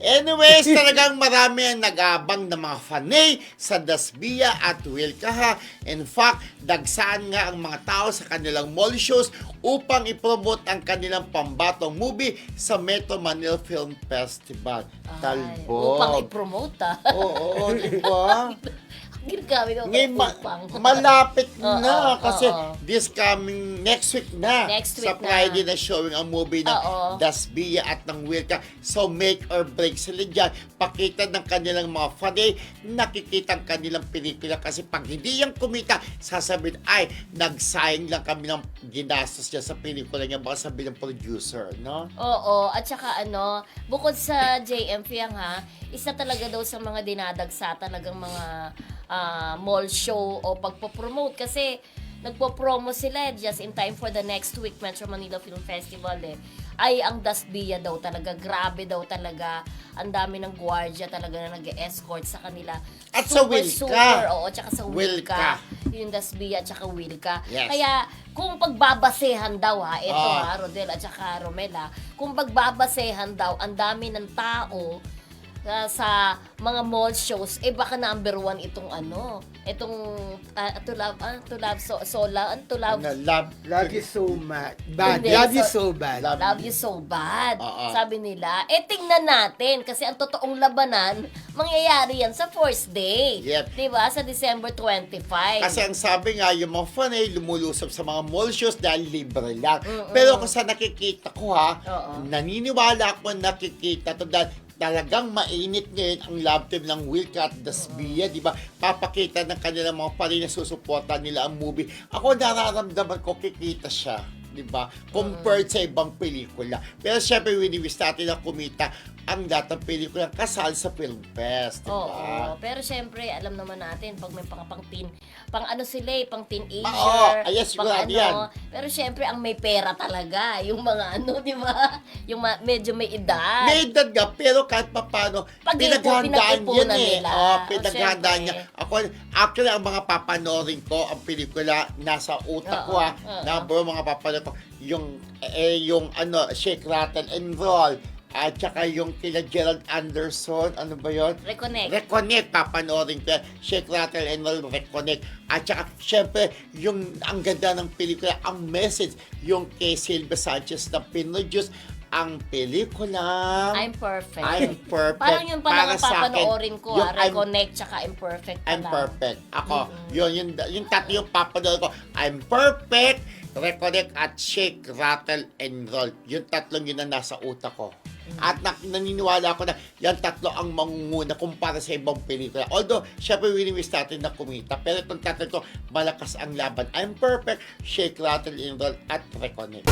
Anyways, talagang marami ang nag-abang ng mga fanay sa Dasbia at Wilka ha. In fact, dagsaan nga ang mga tao sa kanilang mall shows upang ipromote ang kanilang pambatong movie sa Metro Manila Film Festival. Talbog. Upang i-promote Oo, di ba? Ginagamit ako Ngayon, upang. malapit na kasi oo. this coming next week na. Next Sa week na. Friday na showing ang movie ng Oo. Dasbia at ng Wilka. So make or break sila dyan. Pakita ng kanilang mga fanay, nakikita ang kanilang pelikula kasi pag hindi yan kumita, sasabihin ay nagsayang lang kami ng ginastos niya sa pelikula niya, baka sabihin ng producer, no? Oo, at saka bukod sa JM Fiang isa talaga daw sa mga dinadagsa talagang mga mall show o pagpo-promote kasi nagpo-promo sila just in time for the next week Metro Manila Film Festival ay ang Dasbia daw talaga, grabe daw talaga, ang dami ng gwardiya talaga na nag-escort sa kanila. At sa Wilka. Super, oo, tsaka sa Wilka. Wilka. Yung Dasbia at saka Wilka. Yes. Kaya kung pagbabasehan daw ito Ah. Rodel at saka Romela, kung pagbabasehan daw ang dami ng tao sa mga mall shows, baka number 1 itong to love Love you so much. Bad. Hindi, Love you so- so bad. Love You So Bad. Oo. Sabi nila, tingnan natin kasi ang totoong labanan mangyayari yan sa first day. Yep. 'Di ba? Sa December 25. Kasi ang sabi nga, yung mga fanay lumulusob sa mga mall shows dahil libre lang. Pero kung sa nakikita ko Oo. naniniwala ako nakikita to dahil talagang mainit ngayon ang love team ng Wilka at Dasbia, di ba? Papakita ng kanilang mga fanay na susuporta nila ang movie. Ako nararamdaman ko kikita siya, di ba? Compared sa ibang pelikula. Pero syempre, wini-wish natin na kumita ang datang pelikulang kasal sa Film Fest, di ba? Oo, pero syempre, alam naman natin, pag may pang pang teenager, Oo, yes, pang sigurado yan. pero syempre, ang may pera talaga, yung mga di ba? Yung medyo may edad. May edad nga, pero kahit pa paano, pinaghandaan pinag-ipunan yan nila. Pinaghandaan niya. Syempre. Ako, actually, ang mga papanoorin ko, ang pelikula, nasa utak ko number mga papanoorin ko, yung Shake, Rattle, and Roll, at saka yung kila Gerald Anderson, ano ba yun? Reconnect, papanoorin ko yan. Shake, Rattle, and Roll, Reconnect. At saka, syempre, ang ganda ng pelikula, ang message, yung kay Silvia Sanchez na pinroduce, ang pelikula I'm Perfect. I'm Perfect. Parang yun pala ang sa akin, papanoorin ko, yung Reconnect tsaka Imperfect pala. I'm Perfect. Ako, yung tatlo yung papanoorin ko, I'm Perfect, Reconnect, at Shake, Rattle, and Roll. Yung tatlong yun na nasa utak ko. At naniniwala ako na yan tatlo ang mangunguna kumpara sa ibang pelikula. Although, syempre, wini-wish natin na kumita. Pero itong tatlo ko, malakas ang laban. I'm Perfect, Shake, Rattle, and Roll, at Reconnect.